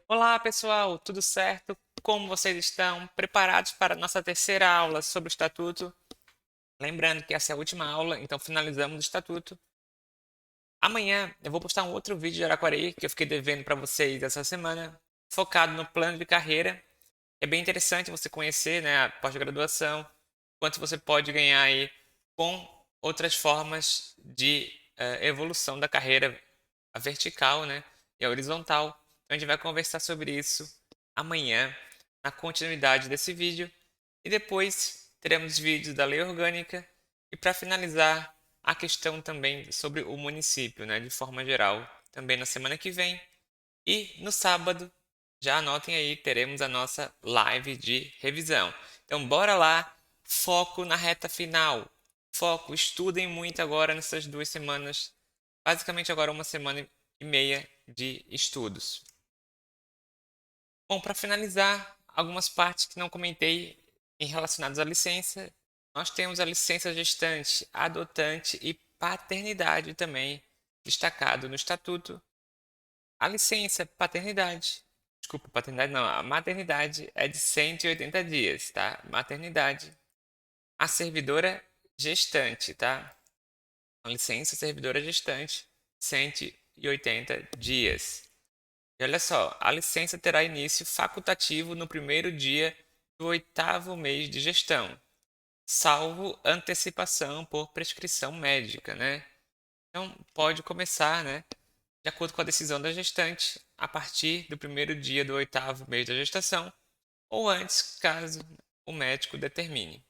Olá, pessoal, tudo certo? Como vocês estão? Preparados para a nossa terceira aula sobre o Estatuto? Lembrando que essa é a última aula, então finalizamos o Estatuto. Amanhã eu vou postar um outro vídeo de Araquari que eu fiquei devendo para vocês essa semana, focado no plano de carreira. É bem interessante você conhecer, né, a pós-graduação, quanto você pode ganhar aí com outras formas de evolução da carreira, a vertical, né, e a horizontal. Então a gente vai conversar sobre isso amanhã, na continuidade desse vídeo. E depois teremos vídeos da lei orgânica e para finalizar a questão também sobre o município, né, de forma geral, também na semana que vem. E no sábado, já anotem aí, teremos a nossa live de revisão. Então bora lá, foco na reta final. Foco, estudem muito agora nessas 2 semanas. Basicamente agora 1 semana e meia de estudos. Bom, para finalizar, algumas partes que não comentei em relacionadas à licença. Nós temos a licença gestante, adotante e paternidade também, destacado no estatuto. A licença paternidade, desculpa, paternidade não, a maternidade é de 180 dias, tá? Maternidade. A servidora gestante, tá? A licença servidora gestante, 180 dias. E olha só, a licença terá início facultativo no primeiro dia do 8º mês de gestão, salvo antecipação por prescrição médica, né? Então, pode começar, né, de acordo com a decisão da gestante, a partir do primeiro dia do 8º mês da gestação, ou antes, caso o médico determine.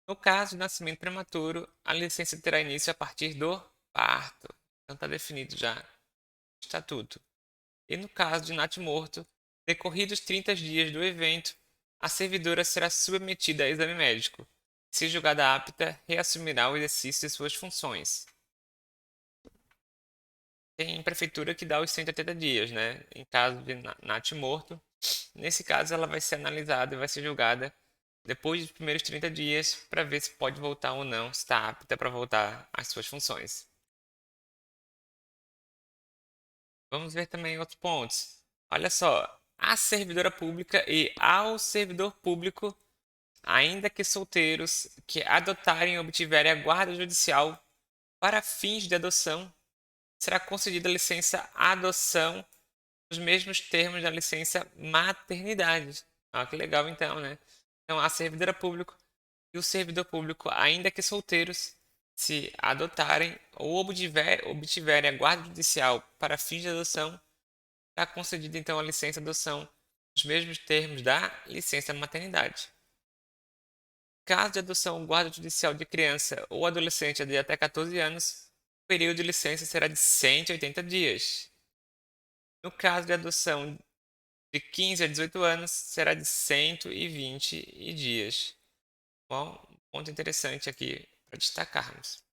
No caso de nascimento prematuro, a licença terá início a partir do parto. Então está definido já no estatuto. E no caso de natimorto, decorridos 30 dias do evento, a servidora será submetida a exame médico. Se julgada apta, reassumirá o exercício de suas funções. Tem prefeitura que dá os 180 dias, né? Em caso de natimorto, nesse caso ela vai ser analisada e vai ser julgada depois dos primeiros 30 dias para ver se pode voltar ou não, se está apta para voltar às suas funções. Vamos ver também outros pontos. Olha só, a servidora pública e ao servidor público, ainda que solteiros, que adotarem e obtiverem a guarda judicial para fins de adoção, será concedida licença adoção nos mesmos termos da licença maternidade. Ah, que legal então, né? Então, a servidora pública e o servidor público, ainda que solteiros, se adotarem ou obtiverem a guarda judicial para fins de adoção, está concedida então a licença adoção nos mesmos termos da licença maternidade. Caso de adoção ou guarda judicial de criança ou adolescente de até 14 anos, o período de licença será de 180 dias. No caso de adoção de 15 a 18 anos, será de 120 dias. Bom, um ponto interessante aqui para destacarmos.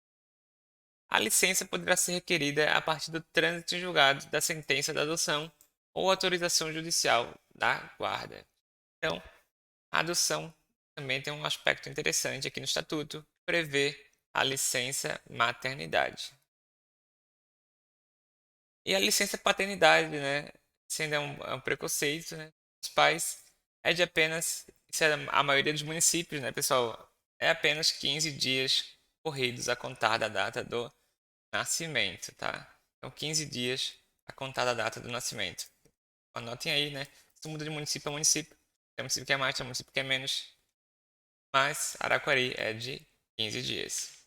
A licença poderá ser requerida a partir do trânsito em julgado da sentença da adoção ou autorização judicial da guarda. Então, a adoção também tem um aspecto interessante aqui no Estatuto, que prevê a licença maternidade. E a licença paternidade, né, sendo um preconceito, né, os pais é de apenas, isso é a maioria dos municípios, né, pessoal, é apenas 15 dias corridos a contar da data do nascimento, tá? Então, 15 dias a contar da data do nascimento. Anotem aí, né? Isso muda de município a município. Tem município que é mais, tem município que é menos. Mas Araquari é de 15 dias.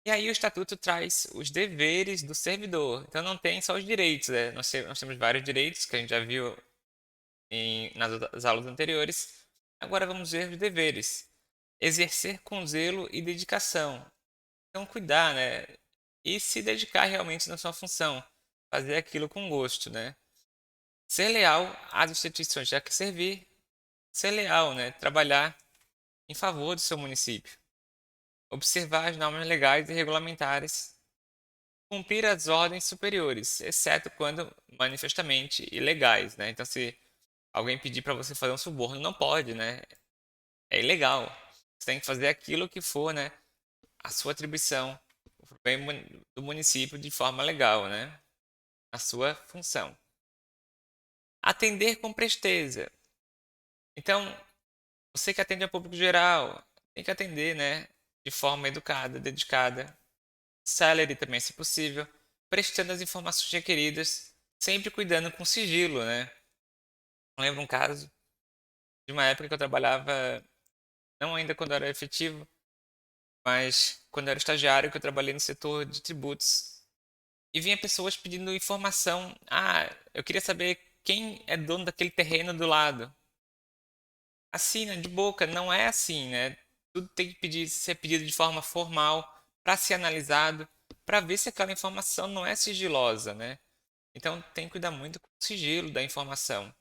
E aí o estatuto traz os deveres do servidor. Então não tem só os direitos, né? Nós temos vários direitos que a gente já viu nas aulas anteriores. Agora vamos ver os deveres. Exercer com zelo e dedicação. Então cuidar, né? E se dedicar realmente na sua função. Fazer aquilo com gosto, né? Ser leal às instituições já que servir. Ser leal, né? Trabalhar em favor do seu município. Observar as normas legais e regulamentares, cumprir as ordens superiores, exceto quando manifestamente ilegais, né? Então, se alguém pedir para você fazer um suborno, não pode, né? É ilegal. Você tem que fazer aquilo que for, né, a sua atribuição, o bem do município de forma legal, né? a sua função. Atender com presteza. Então, você que atende ao público geral, tem que atender, né, de forma educada, dedicada, célere também, se possível, prestando as informações requeridas, sempre cuidando com sigilo, né? Eu lembro um caso de uma época que eu trabalhava, não ainda quando eu era efetivo, mas quando eu era estagiário, que eu trabalhei no setor de tributos. E vinha pessoas pedindo informação. Ah, eu queria saber quem é dono daquele terreno do lado. Assim, né, de boca, não é assim, né? Tudo tem que ser pedido de forma formal, para ser analisado, para ver se aquela informação não é sigilosa, né? Então tem que cuidar muito com o sigilo da informação.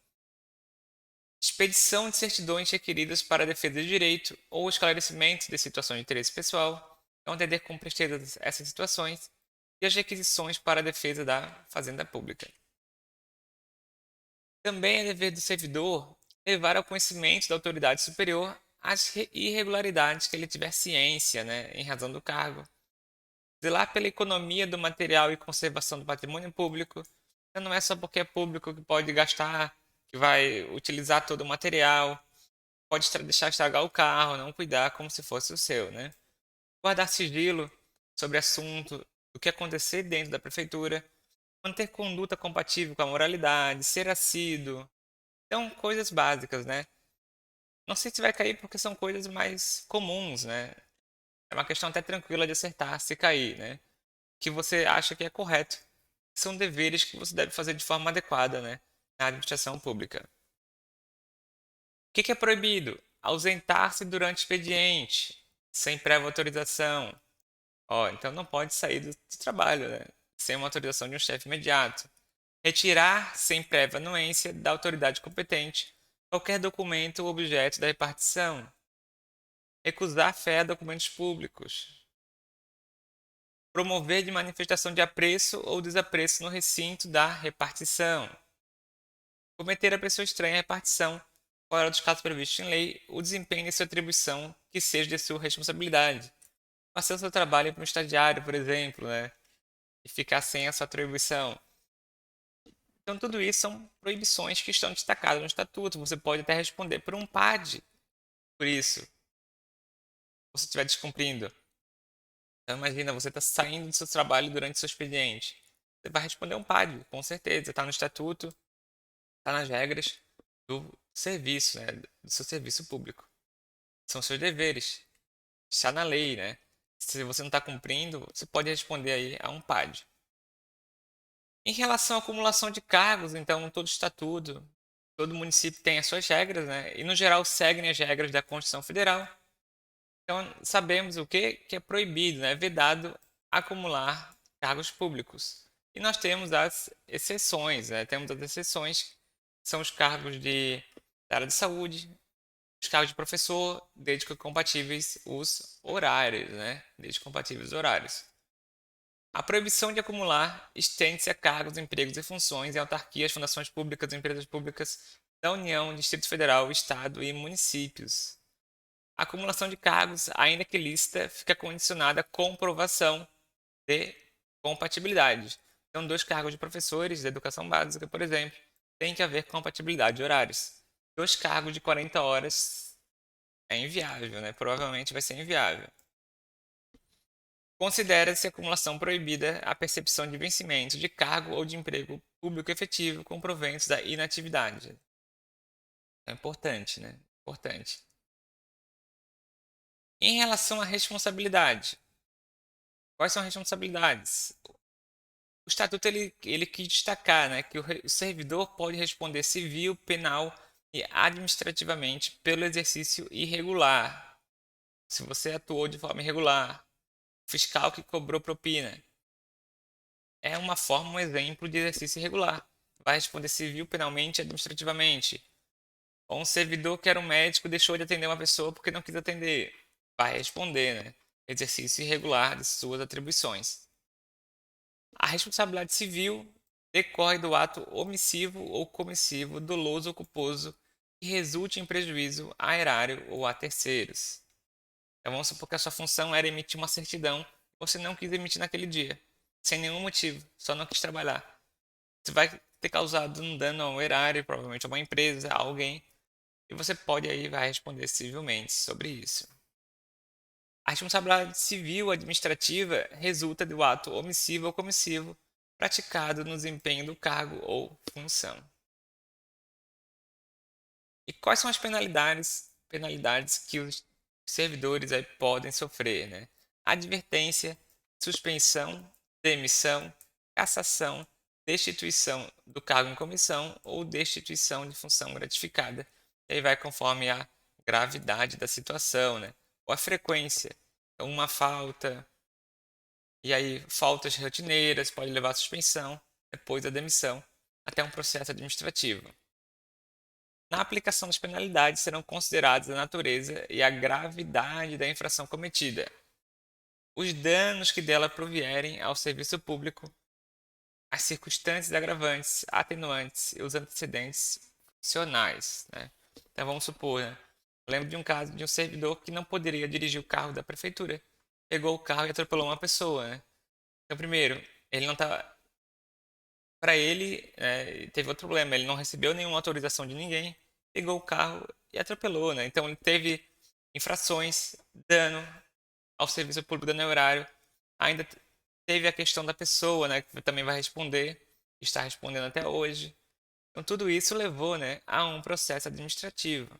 Expedição de certidões requeridas para a defesa de direito ou esclarecimento de situações de interesse pessoal, então atender com presteza essas situações e as requisições para a defesa da fazenda pública. Também é dever do servidor levar ao conhecimento da autoridade superior as irregularidades que ele tiver ciência, né, em razão do cargo. Zelar pela economia do material e conservação do patrimônio público. Então não é só porque é público que pode gastar, que vai utilizar todo o material, pode deixar estragar o carro, não cuidar como se fosse o seu, né? Guardar sigilo sobre assunto, o que acontecer dentro da prefeitura, manter conduta compatível com a moralidade, ser assíduo. Então, coisas básicas, né? Não sei se vai cair porque são coisas mais comuns, né? É uma questão até tranquila de acertar se cair, né? Que você acha que é correto. São deveres que você deve fazer de forma adequada, né? Na administração pública. O que é proibido? Ausentar-se durante o expediente, sem prévia autorização. Ó, então não pode sair do trabalho, né? Sem uma autorização de um chefe imediato. Retirar, sem prévia anuência, da autoridade competente, qualquer documento ou objeto da repartição. Recusar fé a documentos públicos. Promover de manifestação de apreço ou desapreço no recinto da repartição. Cometer a pessoa estranha à repartição, fora dos casos previstos em lei, o desempenho de sua atribuição que seja de sua responsabilidade. Passar o seu trabalho para um estagiário, por exemplo, né? E ficar sem a sua atribuição. Então, tudo isso são proibições que estão destacadas no estatuto. Você pode até responder por um PAD por isso, se você estiver descumprindo. Então, imagina, você está saindo do seu trabalho durante o seu expediente. Você vai responder um PAD, com certeza. Está no estatuto, está nas regras do serviço, né? Do seu serviço público. São seus deveres. Está na lei, né? Se você não está cumprindo, você pode responder aí a um PAD. Em relação à acumulação de cargos, então, todo estatuto, todo município tem as suas regras, né? E, no geral, seguem as regras da Constituição Federal. Então, sabemos o que é proibido, né? É vedado acumular cargos públicos. E nós temos as exceções, né? Temos as exceções, que são os cargos da área de saúde, os cargos de professor, desde que compatíveis os horários, né? Desde compatíveis os horários. A proibição de acumular estende-se a cargos, empregos e funções em autarquias, fundações públicas e empresas públicas da União, Distrito Federal, Estado e municípios. A acumulação de cargos, ainda que lícita, fica condicionada à comprovação de compatibilidade. Então, dois cargos de professores de educação básica, por exemplo, tem que haver compatibilidade de horários. Dois cargos de 40 horas é inviável, né? Provavelmente vai ser inviável. Considera-se acumulação proibida a percepção de vencimento de cargo ou de emprego público efetivo com proventos da inatividade. É importante, né? Importante. Em relação à responsabilidade, quais são as responsabilidades? O estatuto ele quis destacar, né, que o servidor pode responder civil, penal e administrativamente pelo exercício irregular. Se você atuou de forma irregular, fiscal que cobrou propina, é uma forma, um exemplo de exercício irregular. Vai responder civil, penalmente e administrativamente. Ou um servidor que era um médico deixou de atender uma pessoa porque não quis atender. Vai responder, né? Exercício irregular de suas atribuições. A responsabilidade civil decorre do ato omissivo ou comissivo, doloso ou culposo que resulte em prejuízo a erário ou a terceiros. Então vamos supor que a sua função era emitir uma certidão e você não quis emitir naquele dia, sem nenhum motivo, só não quis trabalhar. Você vai ter causado um dano ao erário, provavelmente a uma empresa, a alguém, e você pode aí vai responder civilmente sobre isso. A responsabilidade civil administrativa resulta do ato omissivo ou comissivo praticado no desempenho do cargo ou função. E quais são as penalidades que os servidores aí podem sofrer, né? Advertência, suspensão, demissão, cassação, destituição do cargo em comissão ou destituição de função gratificada. E aí vai conforme a gravidade da situação, né? Ou a frequência. Então, uma falta, e aí faltas rotineiras pode levar à suspensão, depois a demissão, até um processo administrativo. Na aplicação das penalidades serão considerados a natureza e a gravidade da infração cometida, os danos que dela provierem ao serviço público, as circunstâncias agravantes, atenuantes e os antecedentes funcionais, né? Então vamos supor, né? Eu lembro de um caso de um servidor que não poderia dirigir o carro da prefeitura, pegou o carro e atropelou uma pessoa, né? Então primeiro, ele não estava para ele, teve outro problema, ele não recebeu nenhuma autorização de ninguém, pegou o carro e atropelou, né? Então ele teve infrações, dano ao serviço público, dano ao horário, ainda teve a questão da pessoa, né, que também vai responder, está respondendo até hoje. Então tudo isso levou, né, a um processo administrativo.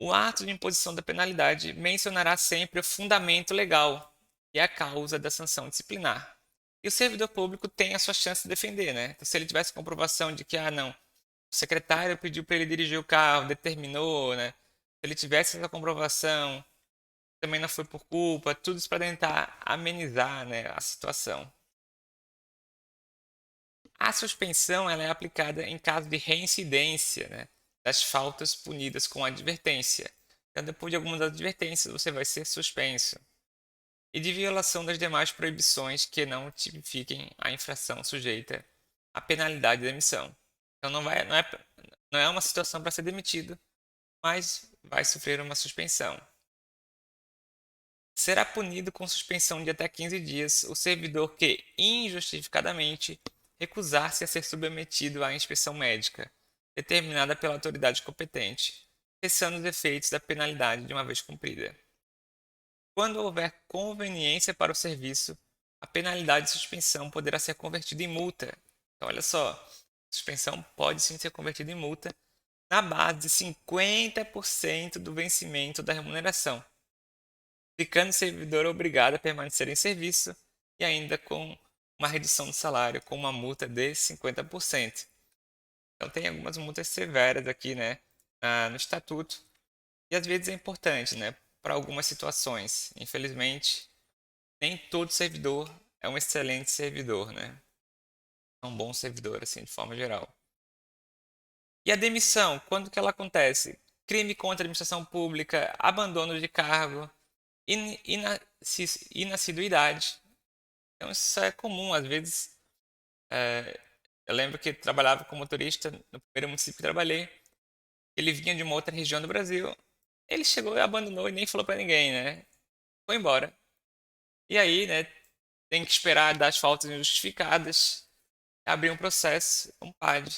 O ato de imposição da penalidade mencionará sempre o fundamento legal e a causa da sanção disciplinar. E o servidor público tem a sua chance de defender, né? Então, se ele tivesse comprovação de que, não, o secretário pediu para ele dirigir o carro, determinou, né? Se ele tivesse essa comprovação, também não foi por culpa, tudo isso para tentar amenizar, né, a situação. A suspensão ela é aplicada em caso de reincidência, né, das faltas punidas com advertência. Então, depois de algumas advertências, você vai ser suspenso. E de violação das demais proibições que não tipifiquem a infração sujeita à penalidade de demissão. Então, não é uma situação para ser demitido, mas vai sofrer uma suspensão. Será punido com suspensão de até 15 dias o servidor que, injustificadamente, recusar-se a ser submetido à inspeção médica, determinada pela autoridade competente, cessando os efeitos da penalidade de uma vez cumprida. Quando houver conveniência para o serviço, a penalidade de suspensão poderá ser convertida em multa. Então, olha só, suspensão pode sim ser convertida em multa na base de 50% do vencimento da remuneração, ficando o servidor obrigado a permanecer em serviço e ainda com uma redução do salário, com uma multa de 50%. Então tem algumas multas severas aqui, né, no estatuto, e às vezes é importante, né, para algumas situações. Infelizmente, nem todo servidor é um excelente servidor, né? É um bom servidor, assim, de forma geral. E a demissão, quando que ela acontece? Crime contra a administração pública, abandono de cargo, inassiduidade. Então isso é comum, às vezes. Eu lembro que trabalhava como motorista no primeiro município que trabalhei. Ele vinha de uma outra região do Brasil. Ele chegou e abandonou e nem falou pra ninguém, né? Foi embora. E aí, né, tem que esperar dar as faltas injustificadas, abrir um processo, um PAD,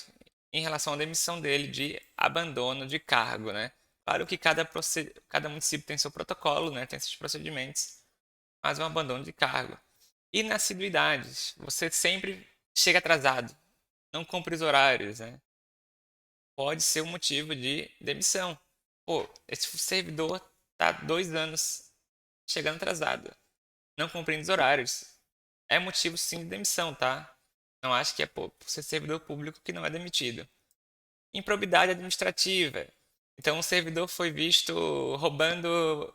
em relação à demissão dele de abandono de cargo, né? Claro que cada município tem seu protocolo, né? Tem seus procedimentos, mas é um abandono de cargo. Inassiduidades. Você sempre chega atrasado, não cumpre os horários, né? Pode ser um motivo de demissão. Pô, esse servidor tá 2 anos chegando atrasado, não cumprindo os horários. É motivo sim de demissão, tá? Não acho que é por ser servidor público que não é demitido. Improbidade administrativa. Então, o servidor foi visto roubando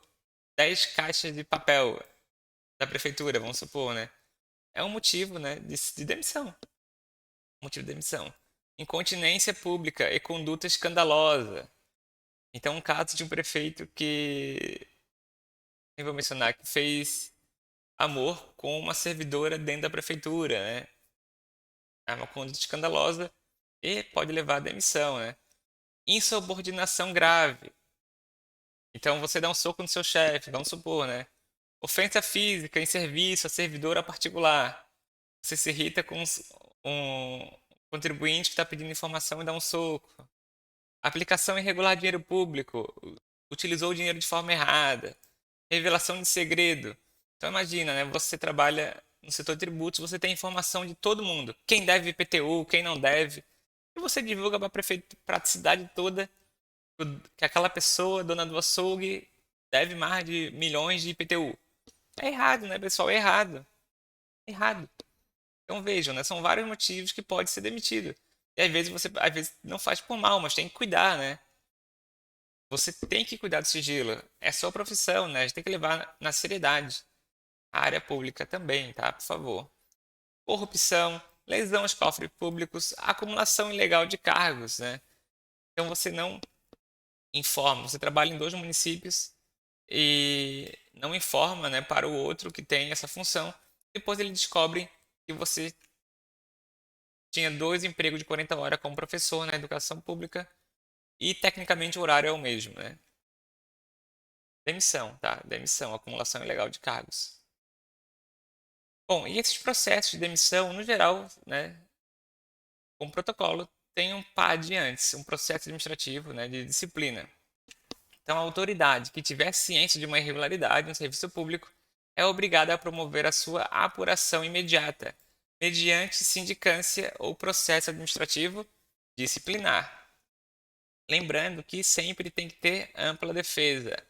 10 caixas de papel da prefeitura, vamos supor, né? É um motivo, né, de demissão. Motivo de demissão. Incontinência pública e conduta escandalosa. Então, um caso de um prefeito que, nem vou mencionar, que fez amor com uma servidora dentro da prefeitura, né? É uma conduta escandalosa e pode levar à demissão, né? Insubordinação grave. Então, você dá um soco no seu chefe, vamos supor, né? Ofensa física em serviço a servidor a particular. Você se irrita com Um contribuinte que está pedindo informação e dá um soco. Aplicação irregular de dinheiro público. Utilizou o dinheiro de forma errada. Revelação de segredo. Então imagina, né? Você trabalha no setor de tributos, você tem informação de todo mundo. Quem deve IPTU, quem não deve. E você divulga para a cidade toda que aquela pessoa, dona do açougue, deve mais de milhões de IPTU. É errado, né, pessoal? É errado. É errado. Então vejam, né? São vários motivos que pode ser demitido. E às vezes não faz por mal, mas tem que cuidar, né? Você tem que cuidar do sigilo. É sua profissão, né? A gente tem que levar na seriedade. A área pública também, tá? Por favor. Corrupção, lesão aos cofres públicos, acumulação ilegal de cargos, né? Então você não informa, você trabalha em dois municípios e não informa, né, para o outro que tem essa função. Depois ele descobre que você tinha dois empregos de 40 horas como professor na educação pública e tecnicamente o horário é o mesmo, né? Demissão, tá? Demissão, acumulação ilegal de cargos. Bom, e esses processos de demissão, no geral, né, com protocolo, tem um PAD antes, um processo administrativo, né, de disciplina. Então, a autoridade que tiver ciência de uma irregularidade no serviço público é obrigada a promover a sua apuração imediata, mediante sindicância ou processo administrativo disciplinar. Lembrando que sempre tem que ter ampla defesa,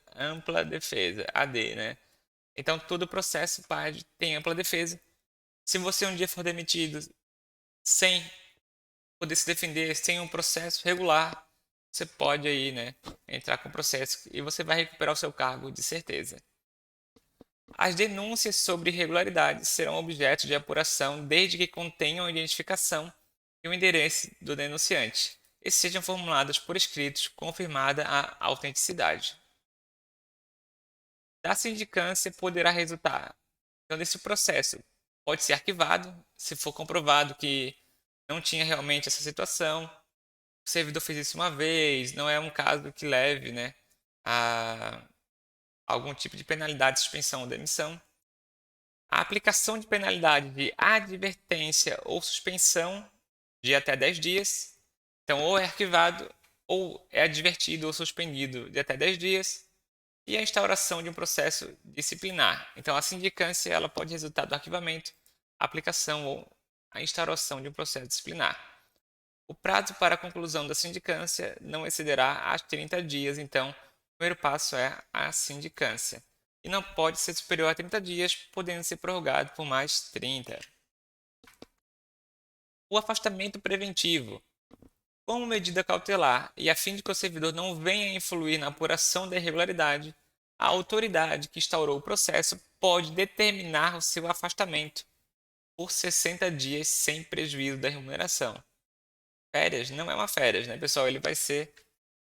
AD, né? Então, todo processo PAD tem ampla defesa. Se você um dia for demitido sem poder se defender, sem um processo regular, você pode aí, né, entrar com o processo e você vai recuperar o seu cargo de certeza. As denúncias sobre irregularidades serão objeto de apuração desde que contenham a identificação e o endereço do denunciante e sejam formuladas por escritos, confirmada a autenticidade. Da sindicância poderá resultar, então, desse processo pode ser arquivado se for comprovado que não tinha realmente essa situação. O servidor fez isso uma vez, não é um caso que leve, né, a algum tipo de penalidade, suspensão ou demissão. A aplicação de penalidade de advertência ou suspensão de até 10 dias. Então, ou é arquivado, ou é advertido ou suspendido de até 10 dias. E a instauração de um processo disciplinar. Então, a sindicância ela pode resultar do arquivamento, aplicação ou a instauração de um processo disciplinar. O prazo para a conclusão da sindicância não excederá as 30 dias, então, o primeiro passo é a sindicância. E não pode ser superior a 30 dias, podendo ser prorrogado por mais 30. O afastamento preventivo. Como medida cautelar e a fim de que o servidor não venha a influir na apuração da irregularidade, a autoridade que instaurou o processo pode determinar o seu afastamento por 60 dias sem prejuízo da remuneração. Férias não é uma férias, né, pessoal? Ele vai ser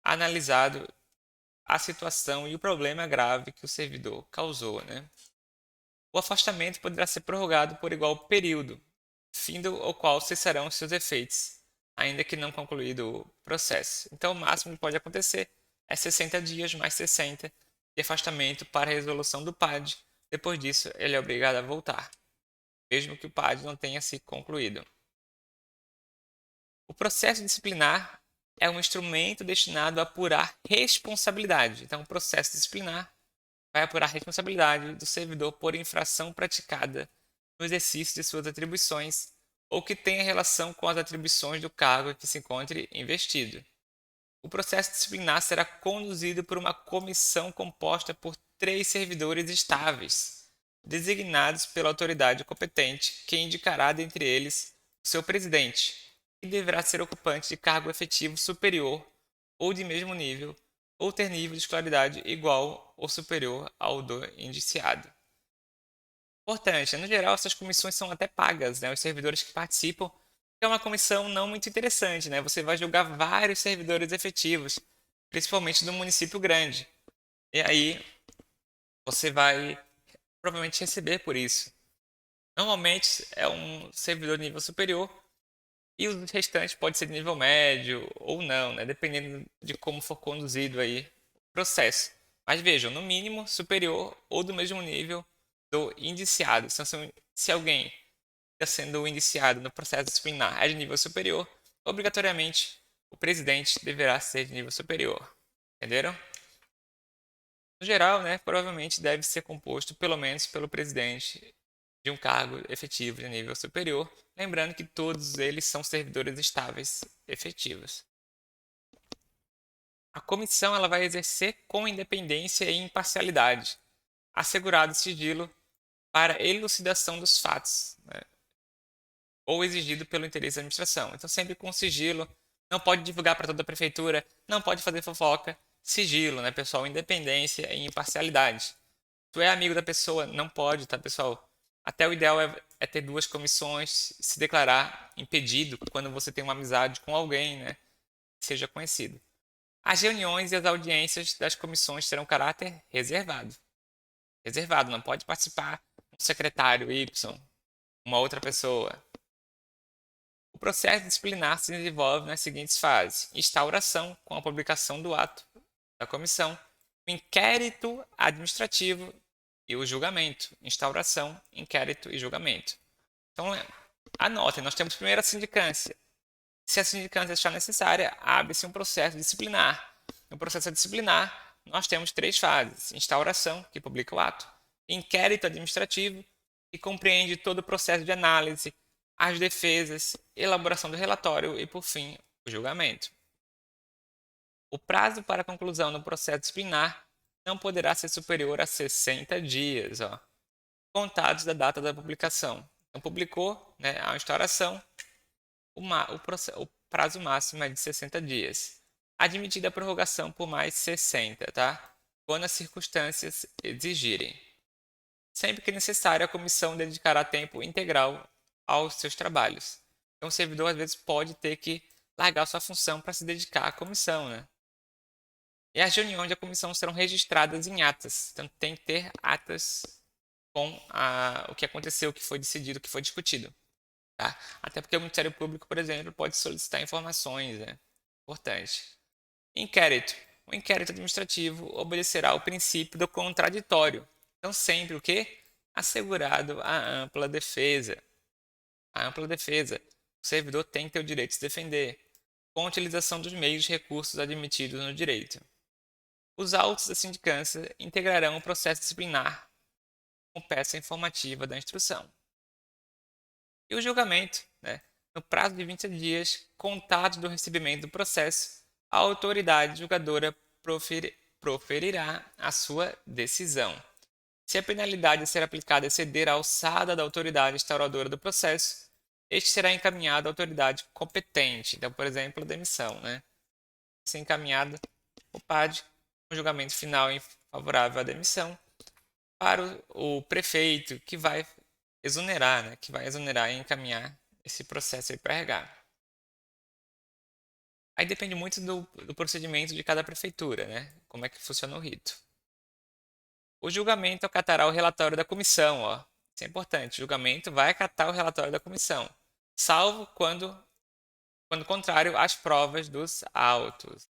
analisado a situação e o problema grave que o servidor causou, né? O afastamento poderá ser prorrogado por igual período, fim ao qual cessarão seus efeitos, ainda que não concluído o processo. Então, o máximo que pode acontecer é 60 dias mais 60 de afastamento para a resolução do PAD. Depois disso, ele é obrigado a voltar, mesmo que o PAD não tenha se concluído. O processo disciplinar é um instrumento destinado a apurar responsabilidade. Então, o processo disciplinar vai apurar a responsabilidade do servidor por infração praticada no exercício de suas atribuições ou que tenha relação com as atribuições do cargo em que se encontre investido. O processo disciplinar será conduzido por uma comissão composta por 3 servidores estáveis, designados pela autoridade competente, que indicará dentre eles o seu presidente, que deverá ser ocupante de cargo efetivo superior ou de mesmo nível, ou ter nível de escolaridade igual ou superior ao do indiciado. Importante, no geral, essas comissões são até pagas, né? Os servidores que participam, é uma comissão não muito interessante, né? Você vai julgar vários servidores efetivos, principalmente no município grande. E aí você vai provavelmente receber por isso. Normalmente é um servidor de nível superior e os restantes pode ser de nível médio ou não, né? Dependendo de como for conduzido aí o processo. Mas vejam, no mínimo superior ou do mesmo nível do indiciado. Então, se alguém está sendo iniciado no processo disciplinar é de nível superior, obrigatoriamente o presidente deverá ser de nível superior. Entenderam? No geral, né, provavelmente deve ser composto pelo menos pelo presidente de um cargo efetivo de nível superior, lembrando que todos eles são servidores estáveis efetivos. A comissão ela vai exercer com independência e imparcialidade, assegurado sigilo para elucidação dos fatos, né, ou exigido pelo interesse da administração. Então, sempre com sigilo, não pode divulgar para toda a prefeitura, não pode fazer fofoca, sigilo, né, pessoal? Independência e imparcialidade. Tu é amigo da pessoa, não pode, tá, pessoal? Até o ideal é ter duas comissões, se declarar impedido quando você tem uma amizade com alguém, né, que seja conhecido. As reuniões e as audiências das comissões terão caráter reservado. Reservado, não pode participar um secretário Y, uma outra pessoa. O processo disciplinar se desenvolve nas seguintes fases: instauração, com a publicação do ato da comissão, o inquérito administrativo e o julgamento. Instauração, inquérito e julgamento. Então, anotem, nós temos primeiro a sindicância. Se a sindicância achar necessária, abre-se um processo disciplinar. No processo disciplinar, nós temos três fases: instauração, que publica o ato; inquérito administrativo, que compreende todo o processo de análise, as defesas, elaboração do relatório e, por fim, o julgamento. O prazo para a conclusão do processo disciplinar não poderá ser superior a 60 dias, contados da data da publicação. Então, publicou, né, a instauração, o prazo máximo é de 60 dias. Admitida a prorrogação por mais 60, tá? Quando as circunstâncias exigirem. Sempre que necessário, a comissão dedicará tempo integral aos seus trabalhos. Então, o servidor, às vezes, pode ter que largar sua função para se dedicar à comissão, né? E as reuniões da comissão serão registradas em atas. Então, tem que ter atas com o que aconteceu, o que foi decidido, o que foi discutido. Tá? Até porque o Ministério Público, por exemplo, pode solicitar informações, né? Importante. Inquérito. O inquérito administrativo obedecerá ao princípio do contraditório. Então, sempre o quê? Assegurado a ampla defesa. A ampla defesa. O servidor tem que ter o direito de se defender, com a utilização dos meios e recursos admitidos no direito. Os autos da sindicância integrarão o processo disciplinar com peça informativa da instrução. E o julgamento, né? No prazo de 20 dias, contados do recebimento do processo, a autoridade julgadora proferirá a sua decisão. Se a penalidade a ser aplicada exceder a alçada da autoridade instauradora do processo, este será encaminhado à autoridade competente. Então, por exemplo, a demissão, né? Ser encaminhado o PAD, um julgamento final favorável à demissão, para o prefeito, que vai exonerar, né? Que vai exonerar e encaminhar esse processo aí para RH. Aí depende muito do procedimento de cada prefeitura, né? Como é que funciona o rito. O julgamento acatará o relatório da comissão, ó. Isso é importante. O julgamento vai acatar o relatório da comissão, salvo quando contrário às provas dos autos.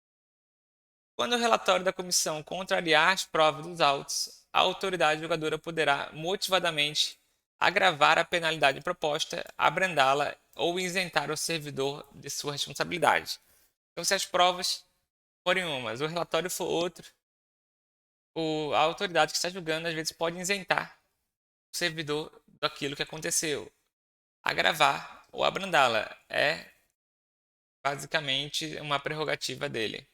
Quando o relatório da comissão contrariar as provas dos autos, a autoridade julgadora poderá motivadamente agravar a penalidade proposta, abrandá-la ou isentar o servidor de sua responsabilidade. Então, se as provas forem umas, o relatório for outro, a autoridade que está julgando às vezes pode isentar o servidor daquilo que aconteceu. Agravar ou abrandá-la é basicamente uma prerrogativa dele.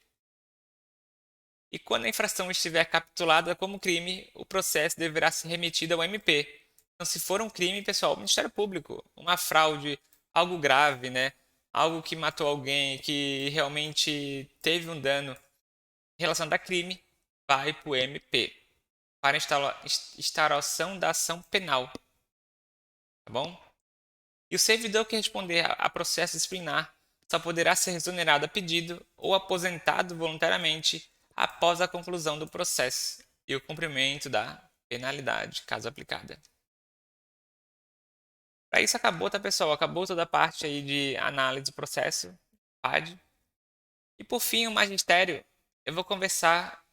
E quando a infração estiver capitulada como crime, o processo deverá ser remetido ao MP. Então, se for um crime, pessoal, o Ministério Público, uma fraude, algo grave, né? Algo que matou alguém, que realmente teve um dano relacionado a crime, vai para o MP, para instauração da ação penal. Tá bom? E o servidor que responder a processo disciplinar só poderá ser exonerado a pedido ou aposentado voluntariamente após a conclusão do processo e o cumprimento da penalidade, caso aplicada. Para isso acabou, tá, pessoal? Acabou toda a parte aí de análise do processo, PAD. E por fim, o magistério, eu vou conversar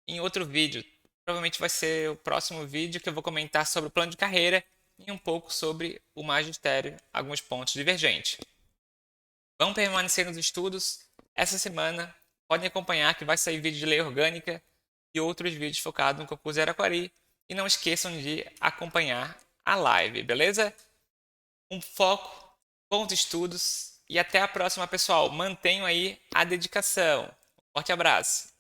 em outro vídeo. Provavelmente vai ser o próximo vídeo que eu vou comentar sobre o plano de carreira e um pouco sobre o magistério, alguns pontos divergentes. Vamos permanecer nos estudos. Essa semana podem acompanhar que vai sair vídeo de lei orgânica e outros vídeos focados no concurso Araquari. E não esqueçam de acompanhar a live, beleza? Um foco, bons estudos e até a próxima, pessoal. Mantenham aí a dedicação. Forte abraço.